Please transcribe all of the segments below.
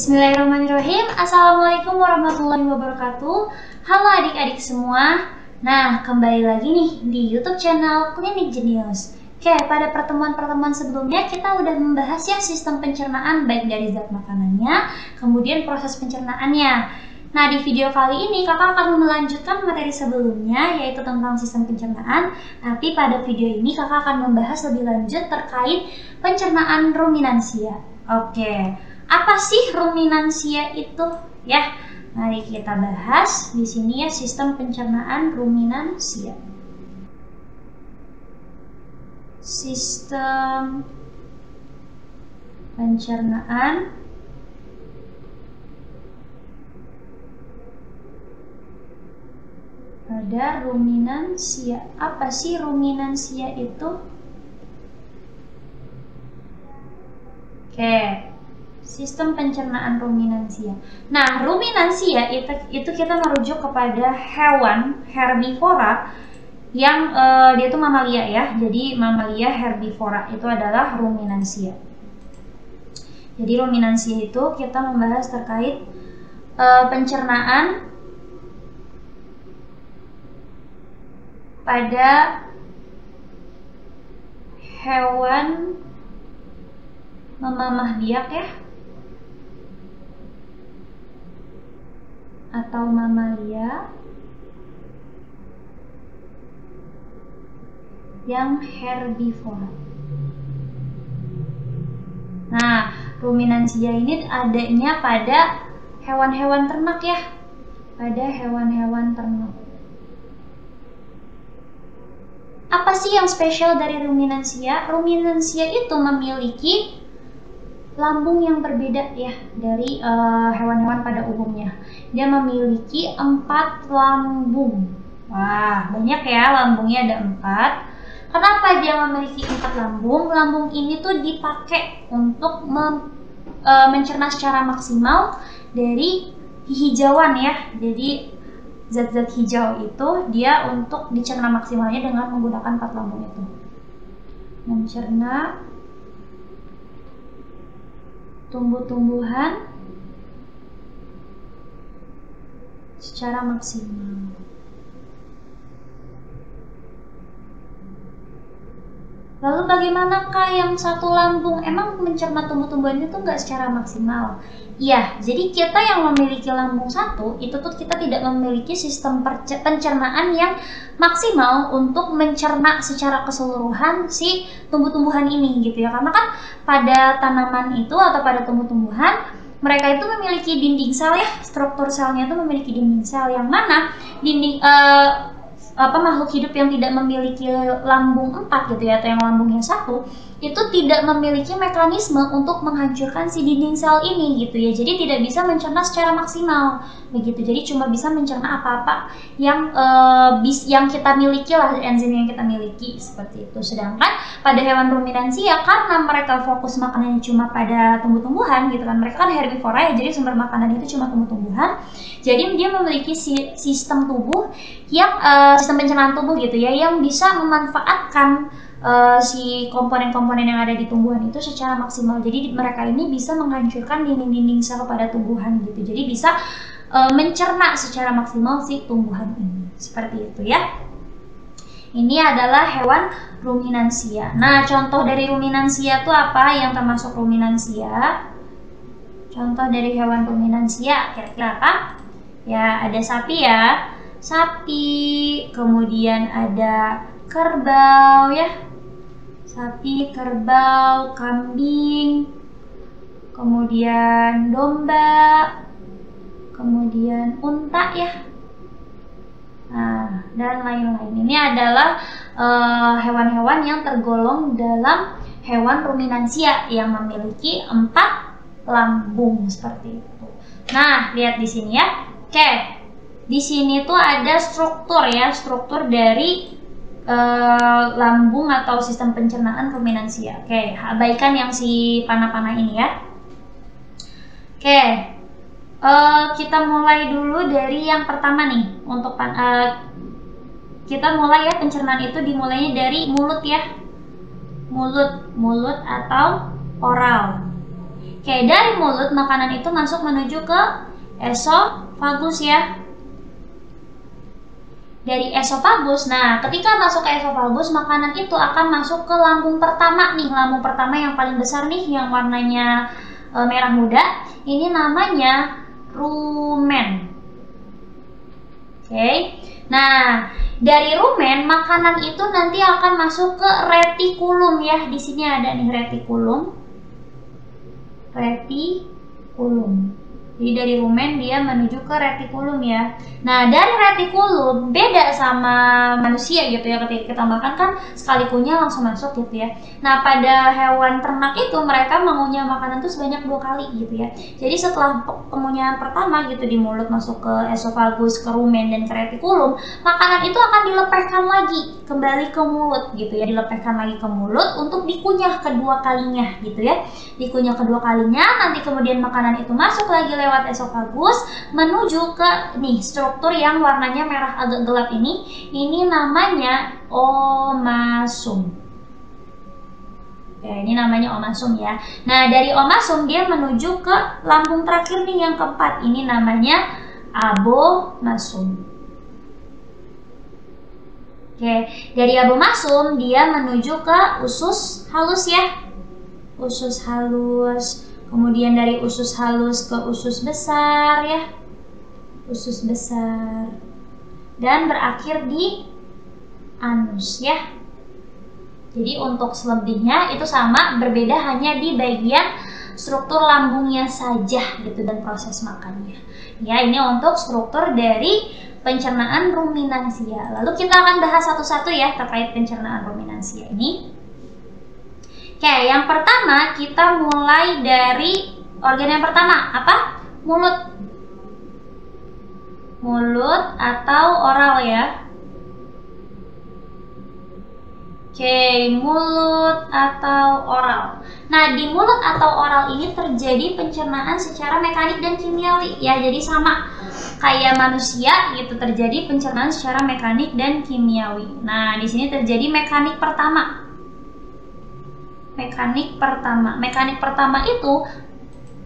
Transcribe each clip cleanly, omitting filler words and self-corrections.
Bismillahirrahmanirrahim. Assalamualaikum warahmatullahi wabarakatuh. Halo adik-adik semua. Nah, kembali lagi nih di YouTube channel Klinik Jenius. Oke, pada pertemuan-pertemuan sebelumnya kita udah membahas ya sistem pencernaan baik dari zat makanannya, kemudian proses pencernaannya. Nah, di video kali ini kakak akan melanjutkan materi sebelumnya yaitu tentang sistem pencernaan. Tapi pada video ini kakak akan membahas lebih lanjut terkait pencernaan ruminansia. Oke. Apa sih ruminansia itu? Ya, mari kita bahas di sini ya sistem pencernaan ruminansia. Sistem pencernaan pada ruminansia. Apa sih ruminansia itu? Oke. Sistem pencernaan ruminansia. Nah, ruminansia itu kita merujuk kepada hewan herbivora yang dia itu mamalia ya. Jadi mamalia herbivora itu adalah ruminansia. Jadi ruminansia itu kita membahas terkait pencernaan pada hewan memamah biak ya, atau mamalia yang herbivora. Nah, ruminansia ini adanya pada hewan-hewan ternak ya, pada hewan-hewan ternak. Apa sih yang spesial dari ruminansia? Ruminansia itu memiliki lambung yang berbeda ya dari hewan-hewan pada umumnya. Dia memiliki 4 lambung. Wah, banyak ya, lambungnya ada 4. Kenapa dia memiliki 4 lambung? Lambung ini tuh dipakai untuk mencerna secara maksimal dari hijauan ya. Jadi zat-zat hijau itu dia untuk dicerna maksimalnya dengan menggunakan 4 lambung itu. Mencerna tumbuh-tumbuhan secara maksimal. Lalu bagaimanakah yang satu lambung? Emang mencerna tumbuh-tumbuhan itu nggak secara maksimal? Iya, jadi kita yang memiliki lambung satu itu tuh kita tidak memiliki sistem pencernaan yang maksimal untuk mencerna secara keseluruhan si tumbuh-tumbuhan ini gitu ya. Karena kan pada tanaman itu atau pada tumbuh-tumbuhan mereka itu memiliki dinding sel ya, struktur selnya itu memiliki dinding sel yang mana dinding makhluk hidup yang tidak memiliki lambung 4 gitu ya, atau yang lambungnya 1 itu tidak memiliki mekanisme untuk menghancurkan si dinding sel ini gitu ya. Jadi tidak bisa mencerna secara maksimal begitu. Jadi cuma bisa mencerna apa-apa yang kita miliki lah, enzim yang kita miliki seperti itu. Sedangkan pada hewan ruminansia karena mereka fokus makanannya cuma pada tumbuh-tumbuhan gitu kan. Mereka kan herbivora ya, jadi sumber makanan itu cuma tumbuh-tumbuhan. Jadi dia memiliki sistem tubuh yang sistem pencernaan tubuh gitu ya, yang bisa memanfaatkan si komponen-komponen yang ada di tumbuhan itu secara maksimal. Jadi mereka ini bisa menghancurkan dinding-dinding sel pada tumbuhan gitu. Jadi bisa mencerna secara maksimal si tumbuhan ini. Seperti itu ya. Ini adalah hewan ruminansia. Nah, contoh dari ruminansia itu apa yang termasuk ruminansia? Contoh dari hewan ruminansia kira-kira apa? Ya, ada sapi ya. Sapi, kemudian ada kerbau ya. Sapi, kerbau, kambing, kemudian domba, kemudian unta ya. Nah, dan lain-lain. Ini adalah hewan-hewan yang tergolong dalam hewan ruminansia yang memiliki 4 lambung seperti itu. Nah, lihat di sini ya. Oke. Di sini tuh ada struktur ya, struktur dari lambung atau sistem pencernaan ruminansia. Oke, abaikan yang si panah-panah ini ya. Oke, kita mulai dulu dari yang pertama nih. Untuk kita mulai ya, pencernaan itu dimulainya dari mulut ya. Mulut atau oral. Oke, dari mulut makanan itu masuk menuju ke esofagus ya. Dari esofagus, nah ketika masuk ke esofagus, makanan itu akan masuk ke lambung pertama nih. Lambung pertama yang paling besar nih, yang warnanya merah muda. Ini namanya rumen. Oke. Nah, dari rumen makanan itu nanti akan masuk ke retikulum ya. Di sini ada nih retikulum. Retikulum. Jadi dari rumen dia menuju ke retikulum ya. Nah, dari retikulum beda sama manusia gitu ya, ketika kita makan kan sekali kunyah langsung masuk gitu ya. Nah, pada hewan ternak itu mereka mengunyah makanan tuh sebanyak 2 kali gitu ya. Jadi setelah pengunyahan pertama gitu di mulut masuk ke esofagus, ke rumen dan ke retikulum, makanan itu akan dilepehkan lagi kembali ke mulut gitu ya. Dilepehkan lagi ke mulut untuk dikunyah kedua kalinya gitu ya. Dikunyah kedua kalinya, nanti kemudian makanan itu masuk lagi lewat esofagus menuju ke nih struktur yang warnanya merah agak gelap ini namanya omasum. Oke, ini namanya omasum ya. Nah, dari omasum dia menuju ke lambung terakhir nih yang keempat, ini namanya abomasum. Oke, dari abomasum dia menuju ke usus halus ya. Usus halus. Kemudian dari usus halus ke usus besar ya. Usus besar. Dan berakhir di anus ya. Jadi untuk selebihnya itu sama, berbeda hanya di bagian struktur lambungnya saja gitu dan proses makannya. Ya, ini untuk struktur dari pencernaan ruminansia. Lalu kita akan bahas satu-satu ya terkait pencernaan ruminansia ini. Oke, yang pertama kita mulai dari organ yang pertama, apa? Mulut. Mulut atau oral ya. Oke, mulut atau oral. Nah, di mulut atau oral ini terjadi pencernaan secara mekanik dan kimiawi ya. Jadi sama kayak manusia gitu, terjadi pencernaan secara mekanik dan kimiawi. Nah, di sini terjadi mekanik pertama. Mekanik pertama itu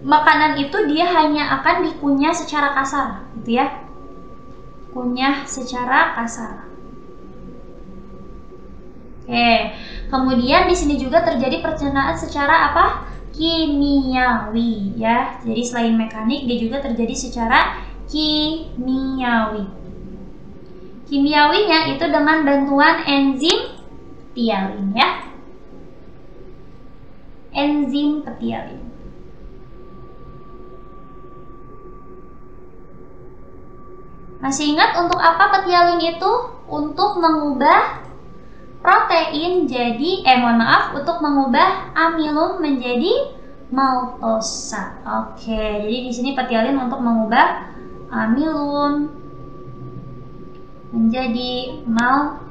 makanan itu dia hanya akan dikunyah secara kasar gitu ya. Kunyah secara kasar. Oke, kemudian di sini juga terjadi pencernaan secara apa? Kimiawi ya. Jadi selain mekanik dia juga terjadi secara kimiawi. Kimiawinya itu dengan bantuan enzim ptialin ya. Enzim ptialin. Masih ingat untuk apa ptialin itu? Untuk mengubah protein jadi untuk mengubah amilum menjadi maltosa. Oke, jadi di sini ptialin untuk mengubah amilum menjadi maltosa.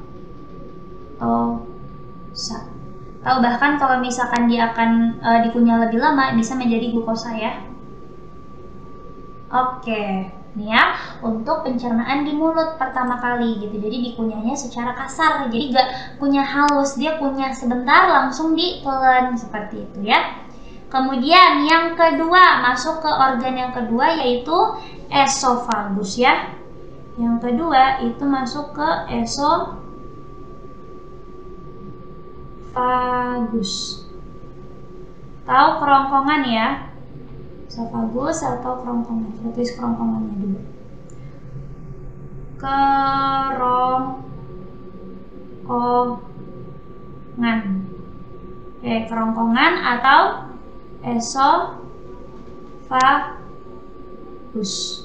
Atau bahkan kalau misalkan dia akan dikunyah lebih lama bisa menjadi glukosa ya. Oke, nih ya untuk pencernaan di mulut pertama kali gitu. Jadi dikunyahnya secara kasar, jadi gak kunyah halus, dia kunyah sebentar langsung ditelan seperti itu ya. Kemudian yang kedua masuk ke organ yang kedua yaitu esofagus ya. Yang kedua itu masuk ke esofagus atau kerongkongan ya. Esofagus atau kerongkongan. Kita tulis kerongkongannya dulu. Kerongkongan. Oke, kerongkongan atau esofagus.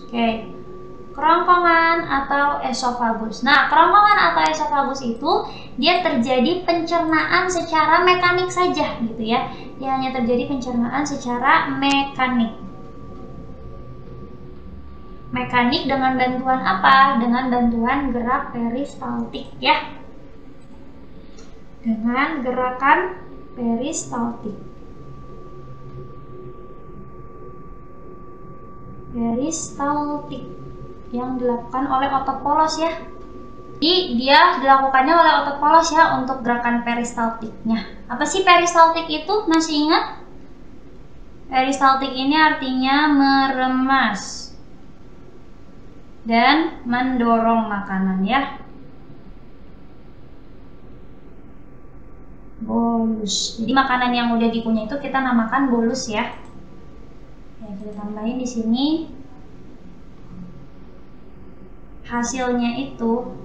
Oke. Kerongkongan atau esofagus. Nah, kerongkongan atau esofagus itu dia terjadi pencernaan secara mekanik saja gitu ya. Dia hanya terjadi pencernaan secara mekanik. Mekanik dengan bantuan apa? Dengan bantuan gerak peristaltik ya. Dengan gerakan peristaltik. Peristaltik yang dilakukan oleh otot polos ya. Jadi dia dilakukannya oleh otot polos ya untuk gerakan peristaltiknya. Apa sih peristaltik itu? Masih ingat? Peristaltik ini artinya meremas dan mendorong makanan ya. Bolus. Jadi makanan yang udah dikunyah itu kita namakan bolus ya. Ya, kita tambahin di sini. Hasilnya itu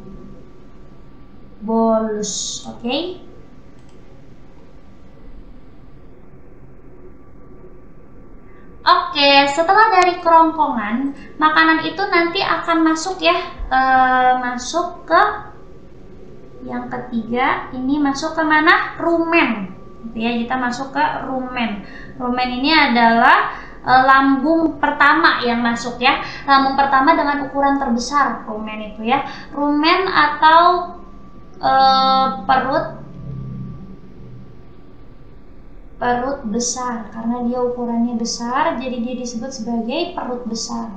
bolus, oke? Oke, setelah dari kerongkongan, makanan itu nanti akan masuk ya, masuk ke yang ketiga. Ini masuk ke mana? Rumen. Gitu ya, kita masuk ke rumen. Rumen ini adalah lambung pertama yang masuk ya. Lambung pertama dengan ukuran terbesar rumen itu ya. Rumen atau perut besar, karena dia ukurannya besar jadi dia disebut sebagai perut besar.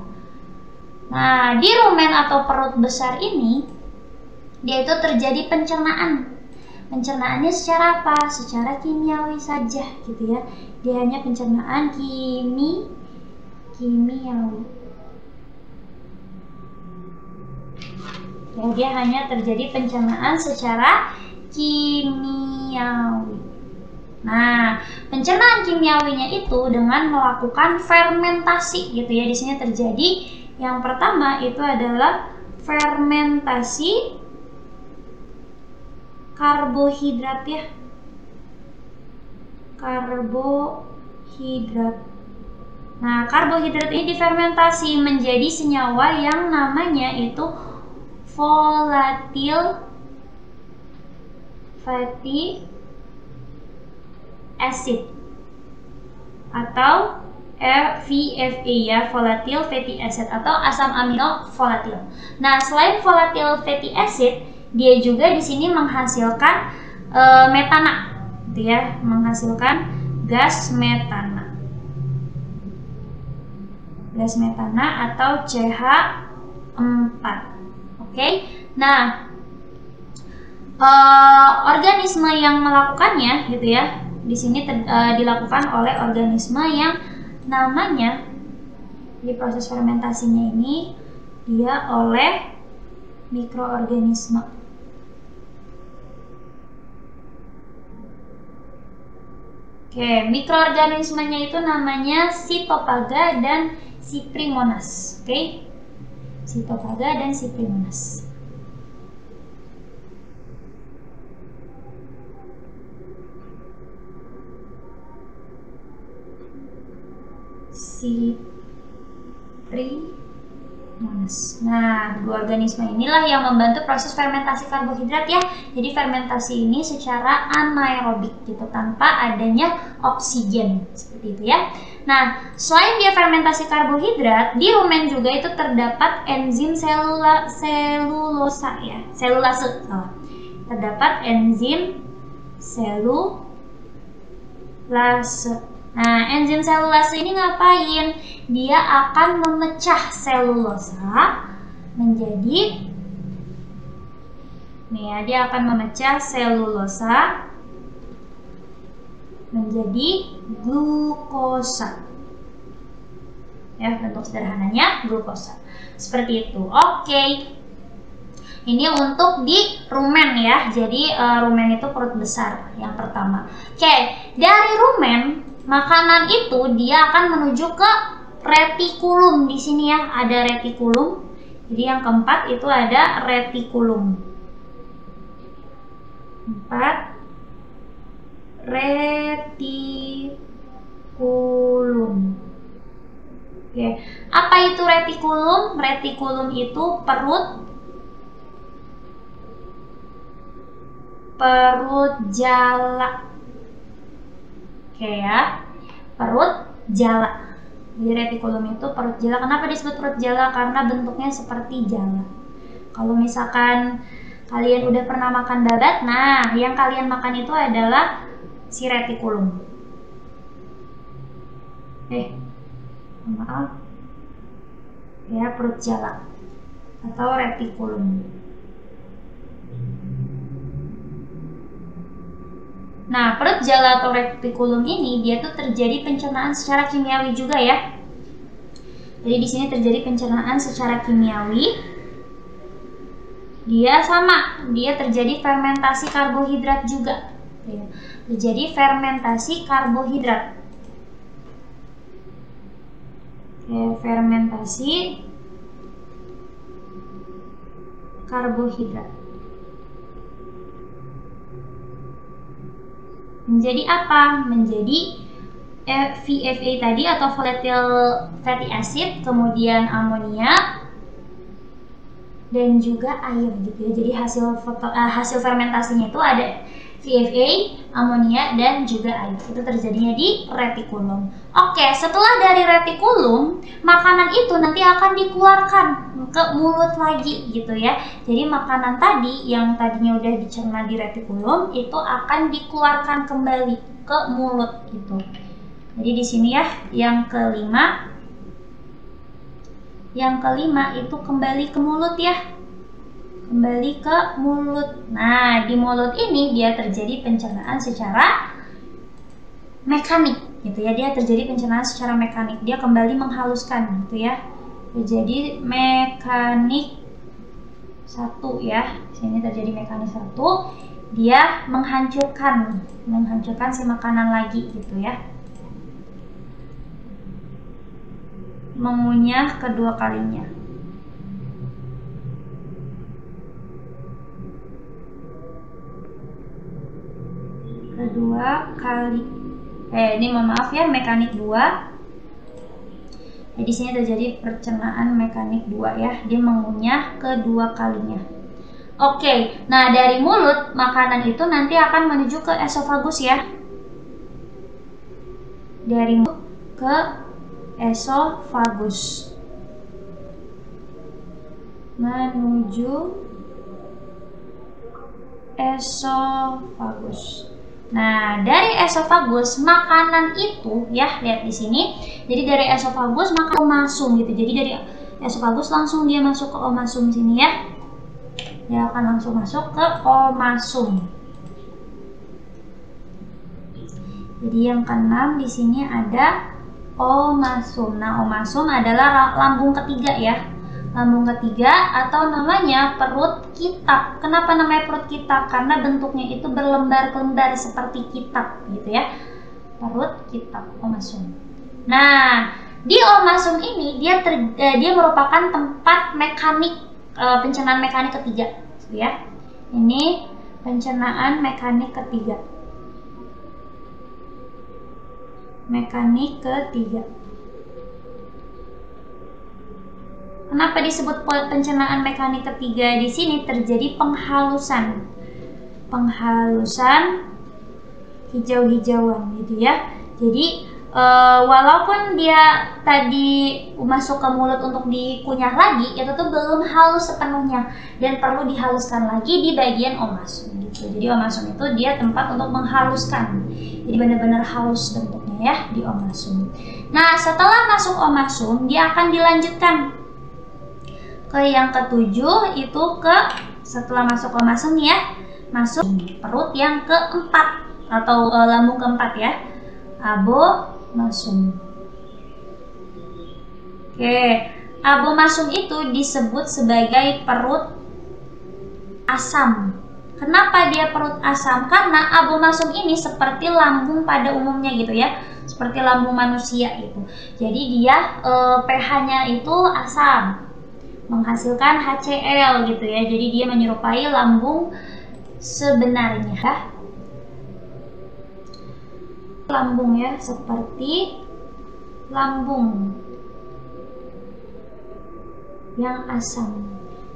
Nah, di rumen atau perut besar ini dia itu terjadi pencernaan. Pencernaannya secara apa? Secara kimiawi saja gitu ya. Dia hanya pencernaan kimiawi. Ya, dia hanya terjadi pencernaan secara kimiawi. Nah, pencernaan kimiawinya itu dengan melakukan fermentasi gitu ya. Di sini terjadi yang pertama itu adalah fermentasi karbohidrat ya. Karbohidrat. Nah, karbohidrat ini difermentasi menjadi senyawa yang namanya itu volatile fatty acid atau VFA ya, volatile fatty acid atau asam amino volatil. Nah, selain volatile fatty acid, dia juga di sini menghasilkan metana, gitu ya, menghasilkan gas metana. Gas metana atau CH4. Oke. Nah, organisme yang melakukannya gitu ya. Di sini dilakukan oleh organisme yang namanya di proses fermentasinya ini dia oleh mikroorganisme. Oke, mikroorganismenya itu namanya Cytophaga dan Cyprimonas. Oke, Cytophaga dan Cyprimonas. Cyprimonas. Nah, dua organisme inilah yang membantu proses fermentasi karbohidrat ya. Jadi fermentasi ini secara anaerobik gitu, tanpa adanya oksigen seperti itu ya. Nah, selain dia fermentasi karbohidrat, di rumen juga itu terdapat enzim selulose ya. Selulase, salah. Terdapat enzim selulase. Nah, enzim selulase ini ngapain? Dia akan memecah selulosa menjadi nih ya, dia akan memecah selulosa menjadi glukosa. Ya, bentuk sederhananya glukosa. Seperti itu. Oke. Ini untuk di rumen ya. Jadi rumen itu perut besar yang pertama. Oke, dari rumen makanan itu dia akan menuju ke retikulum. Di sini ya ada retikulum. Jadi yang keempat itu ada retikulum. 4 retikulum. Oke, apa itu retikulum? Retikulum itu perut jala. Oke ya, perut jala. Jadi retikulum itu perut jala. Kenapa disebut perut jala? Karena bentuknya seperti jala. Kalau misalkan kalian udah pernah makan babat, nah yang kalian makan itu adalah si retikulum. Maaf. Ya, perut jala atau retikulum. Nah, perut jala atau retikulum ini dia tuh terjadi pencernaan secara kimiawi juga ya. Jadi di sini terjadi pencernaan secara kimiawi. Dia sama, dia terjadi fermentasi karbohidrat juga. Terjadi fermentasi karbohidrat. Fermentasi karbohidrat. Menjadi apa? Menjadi VFA tadi atau volatile fatty acid, kemudian amonia dan juga air gitu ya. Jadi hasil fermentasinya itu ada VFA, amonia dan juga air. Itu terjadinya di retikulum. Oke, setelah dari retikulum, makanan itu nanti akan dikeluarkan ke mulut lagi gitu ya. Jadi makanan tadi yang tadinya udah dicerna di retikulum itu akan dikeluarkan kembali ke mulut gitu. Jadi di sini ya yang kelima itu kembali ke mulut ya. Kembali ke mulut. Nah, di mulut ini dia terjadi pencernaan secara mekanik gitu ya. Dia terjadi pencernaan secara mekanik. Dia kembali menghaluskan gitu ya. Jadi mekanik 1 ya. Di sini terjadi mekanik 1. Dia menghancurkan si makanan lagi gitu ya. Mengunyah kedua kalinya. Kedua kali. Ini mohon maaf ya, mekanik 2. Di sini terjadi pencernaan mekanik 2 ya. Dia mengunyah kedua kalinya. Oke, nah dari mulut makanan itu nanti akan menuju ke esofagus ya. Dari mulut ke esofagus. Menuju esofagus. Nah, dari esofagus makanan itu ya, lihat di sini. Jadi dari esofagus maka omasum gitu. Jadi dari esofagus langsung dia masuk ke omasum sini ya. Dia akan langsung masuk ke omasum. Jadi yang keenam di sini ada omasum. Nah, omasum adalah lambung ketiga ya. Lambung ketiga atau namanya perut kitab. Kenapa namanya perut kitab? Karena bentuknya itu berlembar-lembar seperti kitab gitu ya. Perut kitab, omasum. Nah, di omasum ini dia merupakan tempat mekanik pencernaan mekanik ketiga gitu ya. Ini pencernaan mekanik ketiga. Mekanik ketiga. Kenapa disebut pencernaan mekanik ketiga? Di sini terjadi penghalusan hijau-hijauan gitu ya. Jadi walaupun dia tadi masuk ke mulut untuk dikunyah lagi, itu tuh belum halus sepenuhnya dan perlu dihaluskan lagi di bagian omasum gitu. Jadi omasum itu dia tempat untuk menghaluskan. Jadi benar-benar halus bentuknya ya di omasum. Nah, setelah masuk omasum, dia akan dilanjutkan ke yang ketujuh, itu setelah masuk omasum ya, masuk perut yang keempat atau lambung keempat ya, abomasum. Oke, abomasum itu disebut sebagai perut asam. Kenapa dia perut asam? Karena abomasum ini seperti lambung pada umumnya gitu ya, seperti lambung manusia itu. Jadi dia pH-nya itu asam, menghasilkan HCl gitu ya. Jadi dia menyerupai lambung sebenarnya. Lambung ya, seperti lambung yang asam.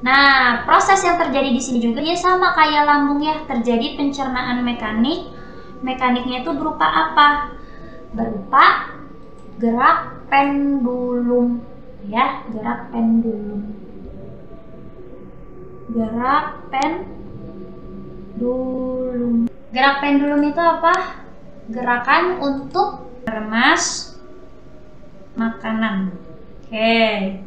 Nah, proses yang terjadi di sini juga dia sama kayak lambung ya, terjadi pencernaan mekanik. Mekaniknya itu berupa apa? Berupa gerak pendulum ya, gerak pendulum. Gerak pendulum. Gerak pendulum itu apa? Gerakan untuk meremas makanan. Oke.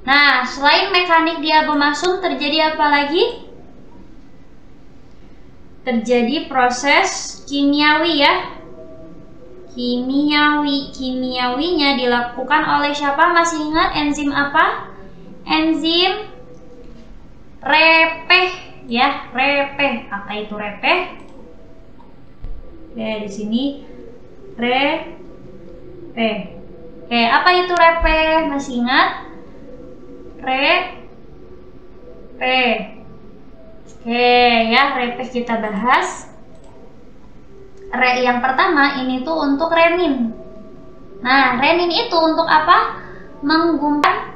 Nah, selain mekanik di abomasum terjadi apa lagi? terjadi proses kimiawi ya. Kimiawinya dilakukan oleh siapa? Masih ingat enzim apa? Enzim repeh ya, repeh. Apa itu repeh? Di sini repeh. Oke, apa itu repeh? Masih ingat? Repeh. Oke ya, repeh kita bahas. Yang pertama ini tuh untuk renin. Nah, renin itu untuk apa? Menggumpal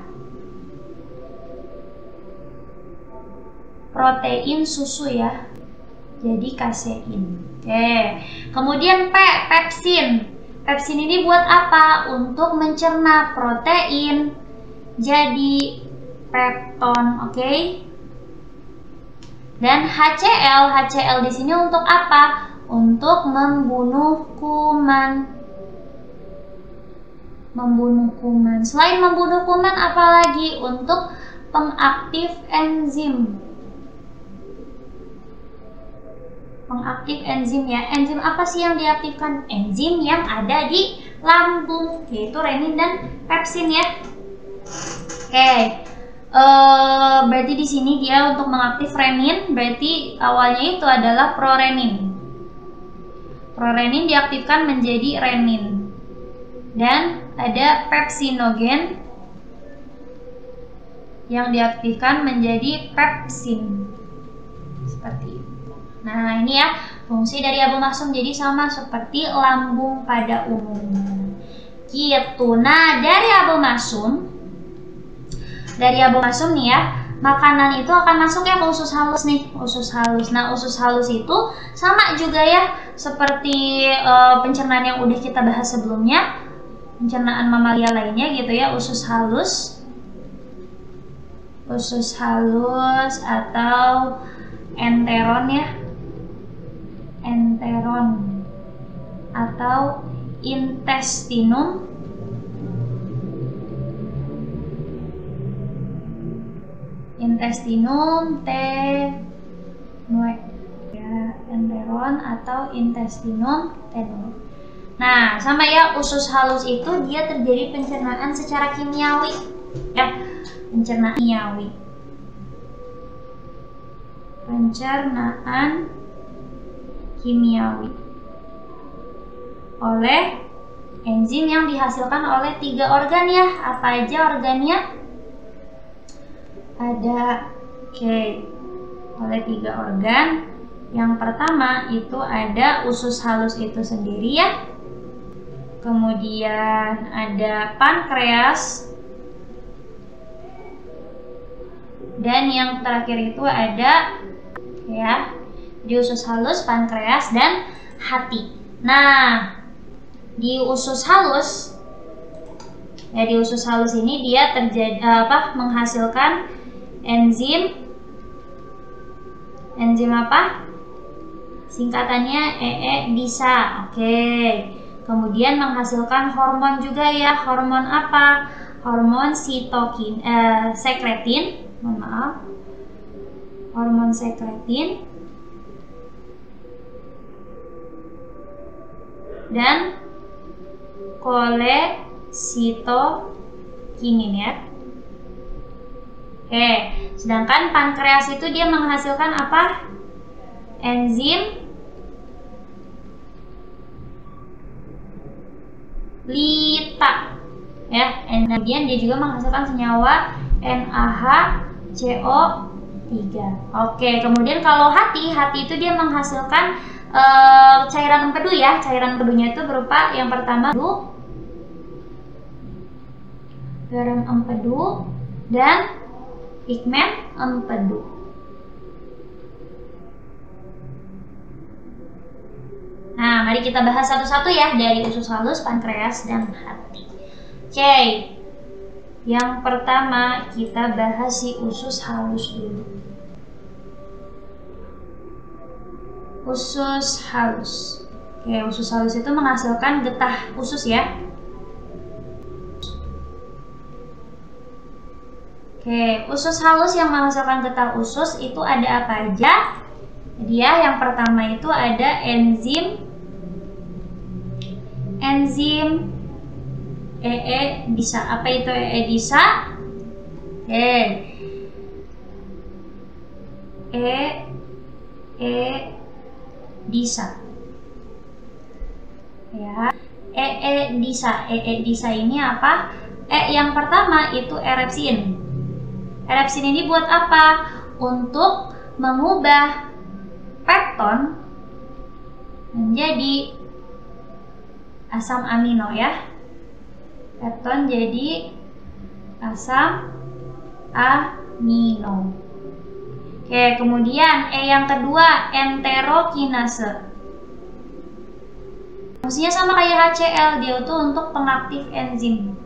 protein susu ya. Jadi kasein. Oke. Kemudian pepsin. Pepsin ini buat apa? Untuk mencerna protein jadi pepton, oke? Dan HCl di sini untuk apa? Untuk membunuh kuman. Selain membunuh kuman, apalagi untuk pengaktif enzim. Pengaktif enzim ya. Enzim apa sih yang diaktifkan? Enzim yang ada di lambung, yaitu renin dan pepsin ya. Oke. Berarti di sini dia untuk mengaktif renin, berarti awalnya itu adalah prorenin. Prorenin diaktifkan menjadi renin. Dan ada pepsinogen yang diaktifkan menjadi pepsin. Seperti itu. Nah, ini ya fungsi dari abomasum, jadi sama seperti lambung pada umumnya. Gitu. Nah, dari abomasum nih ya, makanan itu akan masuk ya ke usus halus nih, usus halus. Nah, usus halus itu sama juga ya seperti pencernaan yang udah kita bahas sebelumnya, pencernaan mamalia lainnya gitu ya. Usus halus atau enteron ya, enteron atau intestinum. Intestinum tenuae ya, enteron atau intestinum tenuae. Nah, sama ya, usus halus itu dia terjadi pencernaan secara kimiawi ya, pencernaan kimiawi oleh enzim yang dihasilkan oleh 3 organ ya. Apa aja organnya? Ada oleh 3 organ. Yang pertama itu ada usus halus itu sendiri ya. Kemudian ada pankreas. Dan yang terakhir itu ada ya, di usus halus, pankreas dan hati. Nah, di usus halus ini dia menghasilkan enzim apa? Singkatannya EE-bisa. Kemudian menghasilkan hormon juga ya. Hormon apa? Hormon sekretin. Hormon sekretin dan kolesitokinin ya. Sedangkan pankreas itu dia menghasilkan apa? Enzim lita ya. Kemudian dia juga menghasilkan senyawa NaHCO3. Kemudian kalau hati itu dia menghasilkan cairan empedu ya. Cairan empedunya itu berupa yang pertama garam empedu dan pigmen empedu. Nah, mari kita bahas satu-satu ya, dari usus halus, pankreas, dan hati. Yang pertama kita bahas si usus halus dulu. Usus halus. Usus halus itu menghasilkan getah usus ya. Usus halus yang menghasilkan getah usus itu ada apa aja? Jadi ya, yang pertama itu ada enzim EE-disa. Apa itu EE-disa? EE-disa. Ya, EE-disa ini apa? Yang pertama itu erepsin. Erepsin ini buat apa? Untuk mengubah pepton menjadi asam amino ya. Pepton jadi asam amino. Oke, kemudian yang kedua enterokinase. Fungsinya sama kayak HCl, dia itu untuk pengaktif enzim.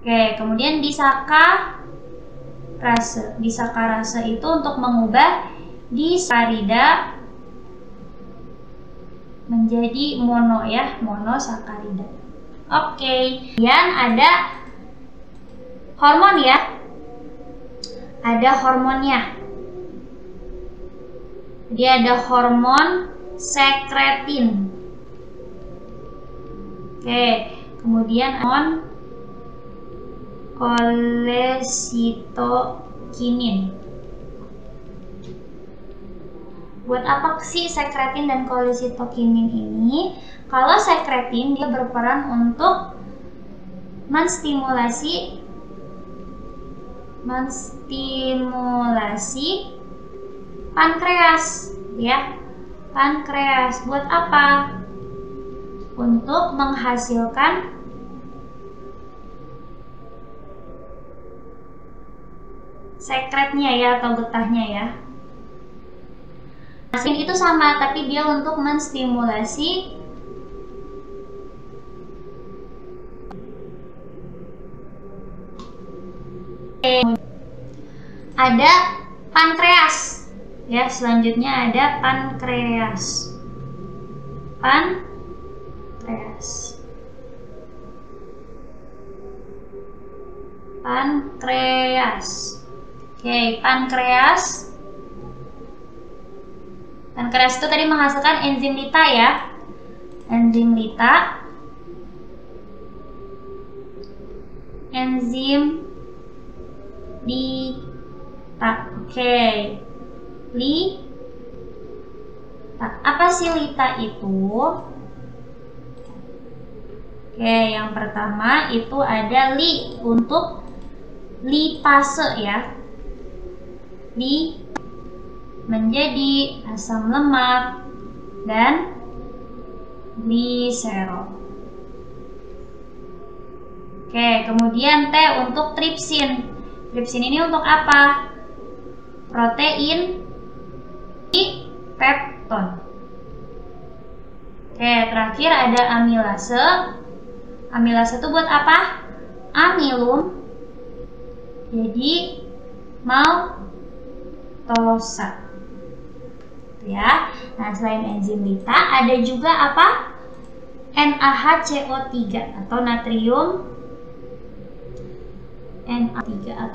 Oke, kemudian disakarase. Disakarase itu untuk mengubah disakarida menjadi mono ya, monosakarida. Oke, kemudian ada hormon ya. Ada hormonnya. Dia ada hormon sekretin. Oke, kemudian hormon kolesitokinin. Buat apa sih sekretin dan kolesitokinin ini? Kalau sekretin dia berperan untuk menstimulasi pankreas ya. Pankreas buat apa? Untuk menghasilkan sekretnya ya, atau getahnya ya. Asin itu sama, tapi dia untuk menstimulasi ada pankreas. Ya, selanjutnya ada pankreas. Pankreas. Oke, pankreas. Pankreas itu tadi menghasilkan enzim lita ya. Enzim lita. Enzim lita. Oke. Lita. Apa sih lita itu? Oke, yang pertama itu ada li untuk lipase ya. Li menjadi asam lemak dan gliserol. Oke, kemudian T untuk tripsin. Tripsin ini untuk apa? Protein pepton. Oke, terakhir ada amilase. Amilase itu buat apa? Amilum jadi maltosa. Ya. Nah, selain enzim lita ada juga apa? NaHCO3 atau natrium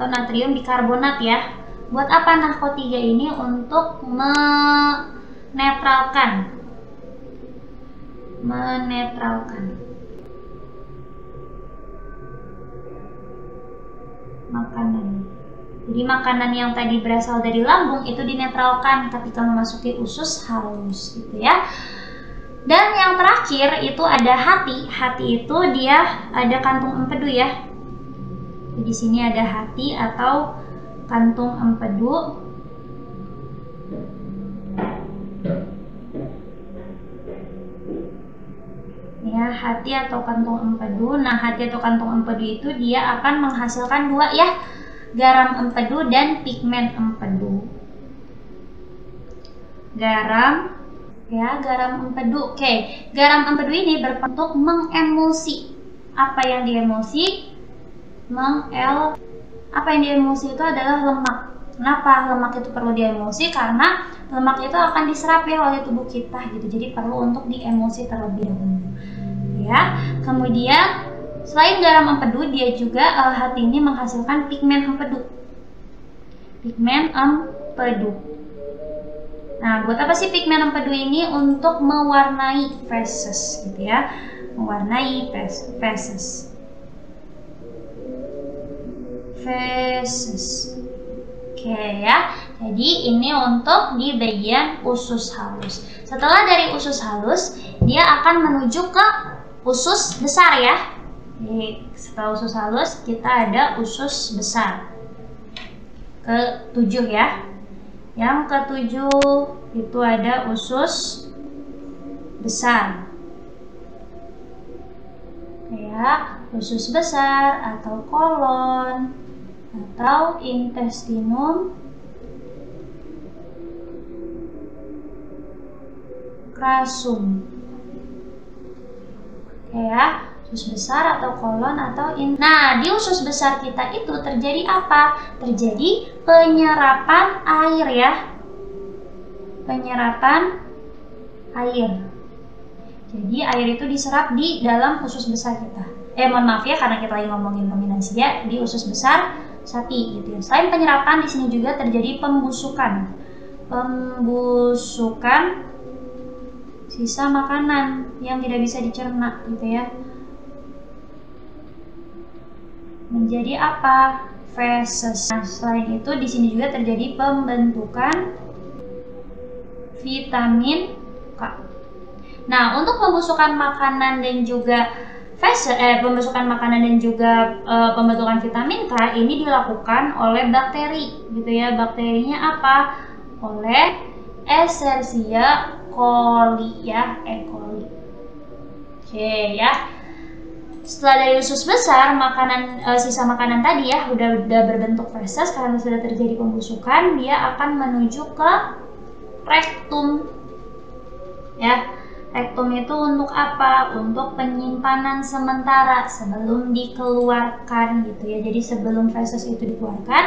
natrium bikarbonat ya. Buat apa NaCO3 ini? Untuk menetralkan makanan. Jadi makanan yang tadi berasal dari lambung itu dinetralkan ketika memasuki usus halus gitu ya. Dan yang terakhir itu ada hati. Hati itu dia ada kantung empedu ya. Di sini ada hati atau kantung empedu. Ya, hati atau kantung empedu. Nah, hati atau kantung empedu itu dia akan menghasilkan dua ya, garam empedu dan pigmen empedu. Garam empedu. Oke, garam empedu ini berbentuk mengemulsi. Apa yang diemulsi? Apa yang diemulsi itu adalah lemak. Kenapa lemak itu perlu diemulsi? Karena lemak itu akan diserap ya oleh tubuh kita gitu. Jadi perlu untuk diemulsi terlebih dahulu. Ya. Kemudian selain garam empedu, dia juga hati ini menghasilkan pigmen empedu. Pigmen empedu. Nah, buat apa sih pigmen empedu ini? Untuk mewarnai feses gitu ya. Mewarnai feses. Oke ya. Jadi ini untuk di bagian usus halus. Setelah dari usus halus, dia akan menuju ke usus besar ya. Jadi setelah usus halus, kita ada usus besar. Ke-7 ya. Yang ke-7 itu ada usus besar. Kayak usus besar atau kolon atau intestinum crassum. Kayak usus besar atau kolon atau Nah, di usus besar kita itu terjadi apa? Terjadi penyerapan air ya. Penyerapan air. Jadi air itu diserap di dalam usus besar kita. Mohon maaf ya, karena kita lagi ngomongin ruminansia di usus besar sapi gitu ya. Selain penyerapan, di sini juga terjadi pembusukan. Pembusukan sisa makanan yang tidak bisa dicerna gitu ya. Menjadi apa? Feses. Nah, selain itu di sini juga terjadi pembentukan vitamin K. Nah, untuk pembusukan makanan dan juga pembusukan makanan dan juga pembentukan vitamin K ini dilakukan oleh bakteri gitu ya. Bakterinya apa? Oleh Escherichia coli ya, E. coli. Oke ya. Setelah dari usus besar, sisa makanan tadi ya udah berbentuk feses karena sudah terjadi pembusukan, dia akan menuju ke rektum. Ya. Rektum itu untuk apa? Untuk penyimpanan sementara sebelum dikeluarkan gitu ya. Jadi sebelum feses itu dikeluarkan,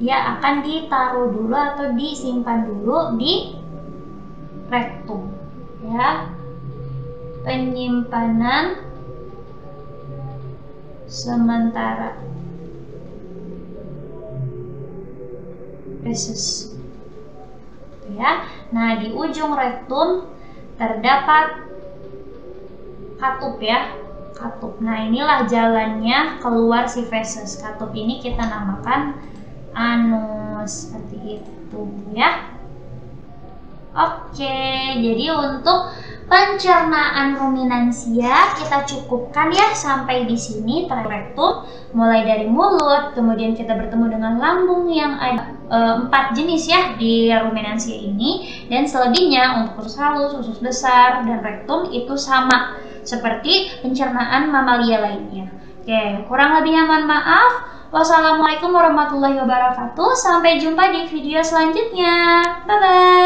dia akan ditaruh dulu atau disimpan dulu di rektum. Ya. Penyimpanan sementara feses. Ya. Nah, di ujung rektum terdapat katup ya, katup. Nah, inilah jalannya keluar si feses. Katup ini kita namakan anus, seperti itu ya. Oke, jadi untuk pencernaan ruminansia kita cukupkan ya sampai di sini. Rektum mulai dari mulut, kemudian kita bertemu dengan lambung yang ada 4 jenis ya di ruminansia ini, dan selebihnya untuk usus halus, usus besar, dan rektum itu sama seperti pencernaan mamalia lainnya. Oke, kurang lebihnya mohon maaf. Wassalamualaikum warahmatullahi wabarakatuh. Sampai jumpa di video selanjutnya. Bye bye.